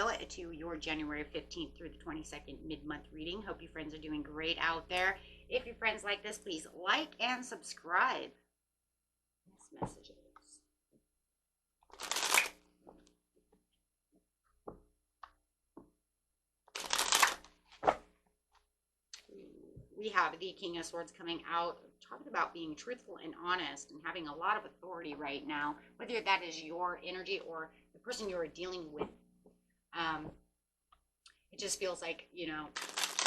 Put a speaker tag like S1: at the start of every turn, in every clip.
S1: Scorpio, to your January 15th through the 22nd mid-month reading. Hope you friends are doing great out there. If your friends like this, please like and subscribe. This message is. We have the King of Swords coming out, talking about being truthful and honest and having a lot of authority right now, whether that is your energy or the person you're dealing with. It just feels like, you know,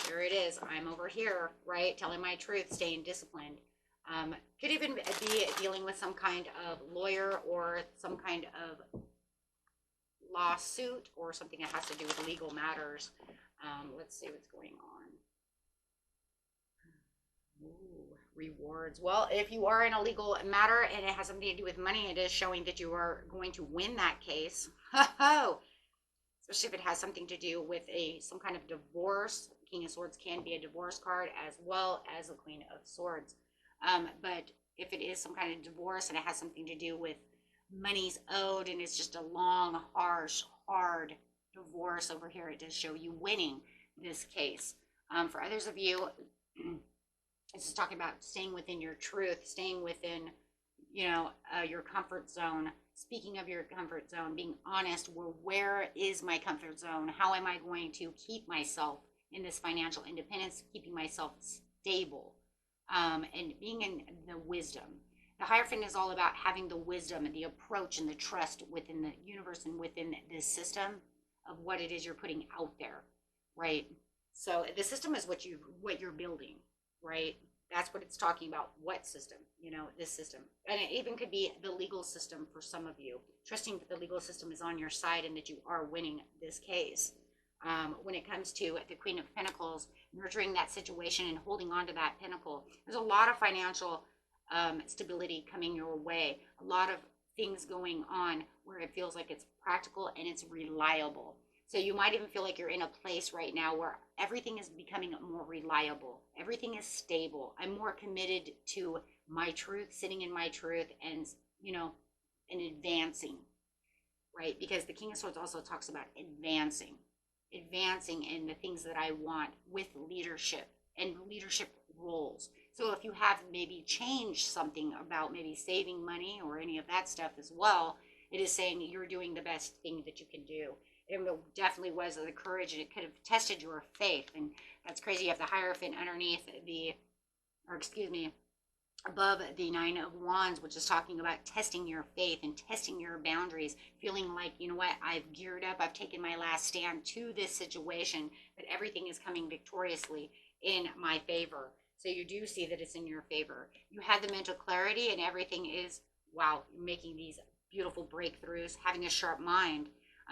S1: there it is. I'm over here, right? Telling my truth, staying disciplined. Could even be dealing with some kind of lawyer or some kind of lawsuit or something that has to do with legal matters. Let's see what's going on. Ooh, rewards. Well, if you are in a legal matter and it has something to do with money, it is showing that you are going to win that case. Especially if it has something to do with some kind of divorce. King of Swords can be a divorce card as well as the Queen of Swords. But if it is some kind of divorce and it has something to do with money's owed and it's just a long, harsh, hard divorce over here, it does show you winning this case. For others of you, this is talking about staying within your truth, staying within, you know, your comfort zone. Speaking of your comfort zone, being honest, where is my comfort zone? How am I going to keep myself in this financial independence, keeping myself stable, and being in the wisdom. The Hierophant is all about having the wisdom and the approach and the trust within the universe and within this system of what it is you're putting out there, right? So the system is what you're building. Right? That's what it's talking about. What system? You know, this system. And it even could be the legal system for some of you. Trusting that the legal system is on your side and that you are winning this case. When it comes to the Queen of Pentacles, nurturing that situation and holding on to that pinnacle, there's a lot of financial stability coming your way. A lot of things going on where it feels like it's practical and it's reliable. So you might even feel like you're in a place right now where everything is becoming more reliable. Everything is stable. I'm more committed to my truth, sitting in my truth and, you know, and advancing, right? Because the King of Swords also talks about advancing in the things that I want with leadership and leadership roles. So if you have maybe changed something about maybe saving money or any of that stuff as well, it is saying you're doing the best thing that you can do. It definitely was the courage, and it could have tested your faith. And that's crazy. You have the Hierophant underneath above the Nine of Wands, which is talking about testing your faith and testing your boundaries, feeling like, you know what, I've geared up, I've taken my last stand to this situation, but everything is coming victoriously in my favor. So you do see that it's in your favor. You had the mental clarity and everything is, wow, making these beautiful breakthroughs, having a sharp mind.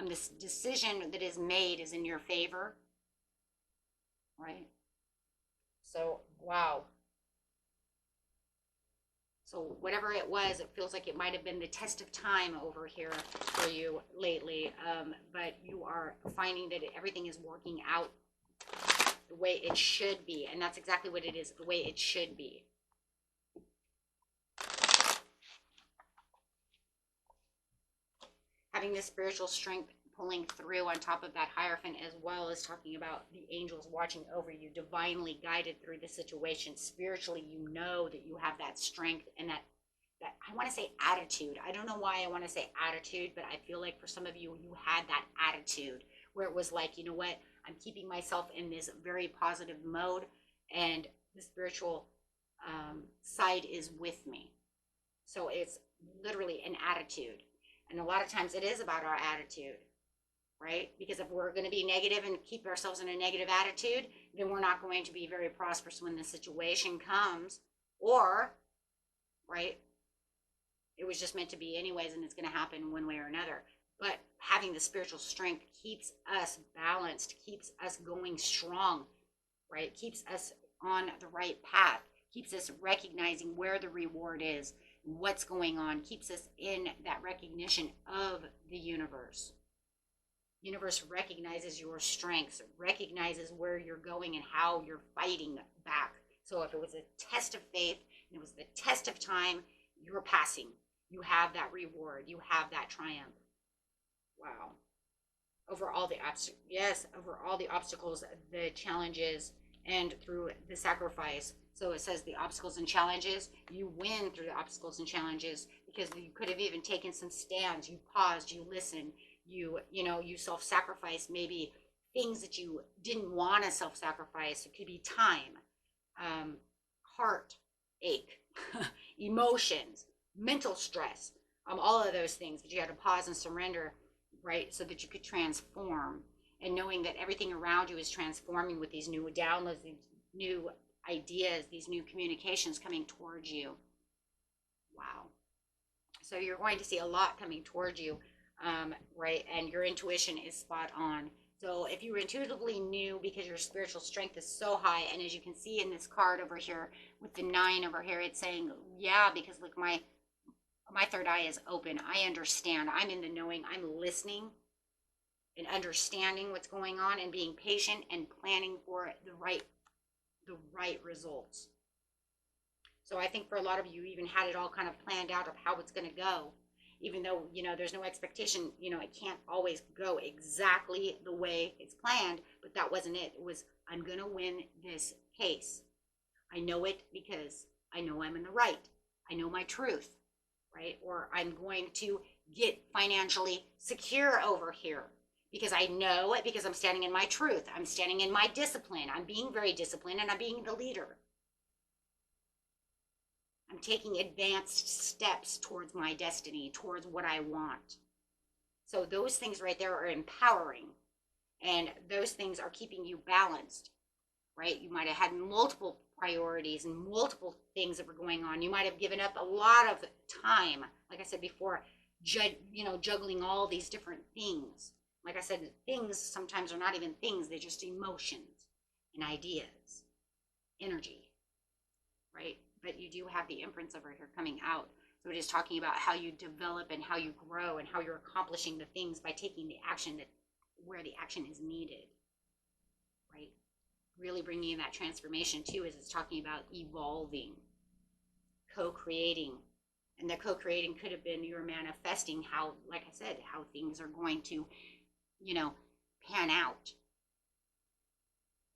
S1: This decision that is made is in your favor, right? So, wow. So whatever it was, it feels like it might have been the test of time over here for you lately, but you are finding that everything is working out the way it should be, and that's exactly what it is, the way it should be. Having this spiritual strength pulling through on top of that Hierophant, as well as talking about the angels watching over you, divinely guided through the situation. Spiritually, you know that you have that strength and that I want to say attitude. I don't know why I want to say attitude, but I feel like for some of you, you had that attitude where it was like, you know what, I'm keeping myself in this very positive mode, and the spiritual side is with me. So it's literally an attitude. And a lot of times it is about our attitude, right? Because if we're going to be negative and keep ourselves in a negative attitude, then we're not going to be very prosperous when the situation comes. Or, right, it was just meant to be anyways, and it's going to happen one way or another. But having the spiritual strength keeps us balanced, keeps us going strong, right? Keeps us on the right path, keeps us recognizing where the reward is, what's going on, keeps us in that recognition of the universe. Universe recognizes your strengths, recognizes where you're going and how you're fighting back. So if it was a test of faith and it was the test of time, you're passing. You have that reward. You have that triumph. Wow. over all the over all the obstacles, the challenges, and through the sacrifice. So it says the obstacles and challenges, you win through the obstacles and challenges, because you could have even taken some stands. You paused, you listened, you self-sacrificed maybe things that you didn't want to self-sacrifice. It could be time, heartache, emotions, mental stress, all of those things. But you had to pause and surrender, right, so that you could transform. And knowing that everything around you is transforming with these new downloads, these new ideas, these new communications coming towards you. Wow. So you're going to see a lot coming towards you, right? And your intuition is spot on. So if you intuitively knew, because your spiritual strength is so high, and as you can see in this card over here with the 9 over here, it's saying, yeah, because look, my third eye is open. I understand. I'm in the knowing. I'm listening and understanding what's going on, and being patient and planning for the right results. So I think for a lot of you even had it all kind of planned out of how it's going to go, even though, there's no expectation, it can't always go exactly the way it's planned, but that wasn't it. It was, I'm going to win this case. I know it because I know I'm in the right. I know my truth, right? Or I'm going to get financially secure over here because I know it, because I'm standing in my truth. I'm standing in my discipline. I'm being very disciplined, and I'm being the leader. I'm taking advanced steps towards my destiny, towards what I want. So those things right there are empowering, and those things are keeping you balanced, right? You might have had multiple priorities and multiple things that were going on. You might have given up a lot of time, like I said before, juggling all these different things. Like I said, things sometimes are not even things, they're just emotions and ideas, energy, right? But you do have the imprints over here coming out. So it is talking about how you develop and how you grow and how you're accomplishing the things by taking the action where the action is needed, right? Really bringing in that transformation too, is it's talking about evolving, co-creating. And the co-creating could have been you're manifesting how, like I said, how things are going to, pan out.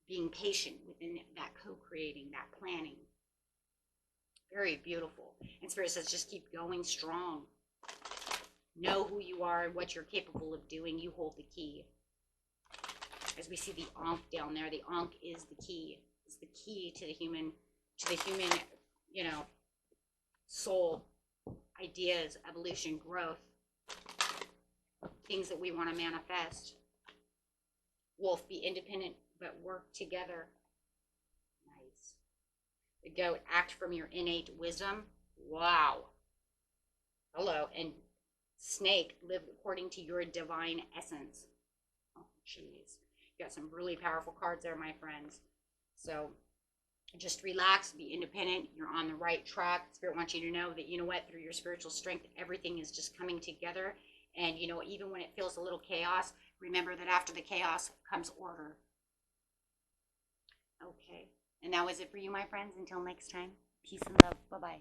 S1: Being patient within that co-creating, that planning. Very beautiful. And Spirit says, just keep going strong. Know who you are and what you're capable of doing. You hold the key. As we see the Ankh down there, the Ankh is the key. It's the key to the human, soul, ideas, evolution, growth, things that we want to manifest. Wolf, be independent, but work together. Nice. The goat, act from your innate wisdom. Wow. Hello. And snake, live according to your divine essence. Oh, jeez. You got some really powerful cards there, my friends. So just relax, be independent. You're on the right track. Spirit wants you to know that, through your spiritual strength, everything is just coming together. And, even when it feels a little chaos, remember that after the chaos comes order. Okay. And that was it for you, my friends. Until next time, peace and love. Bye-bye.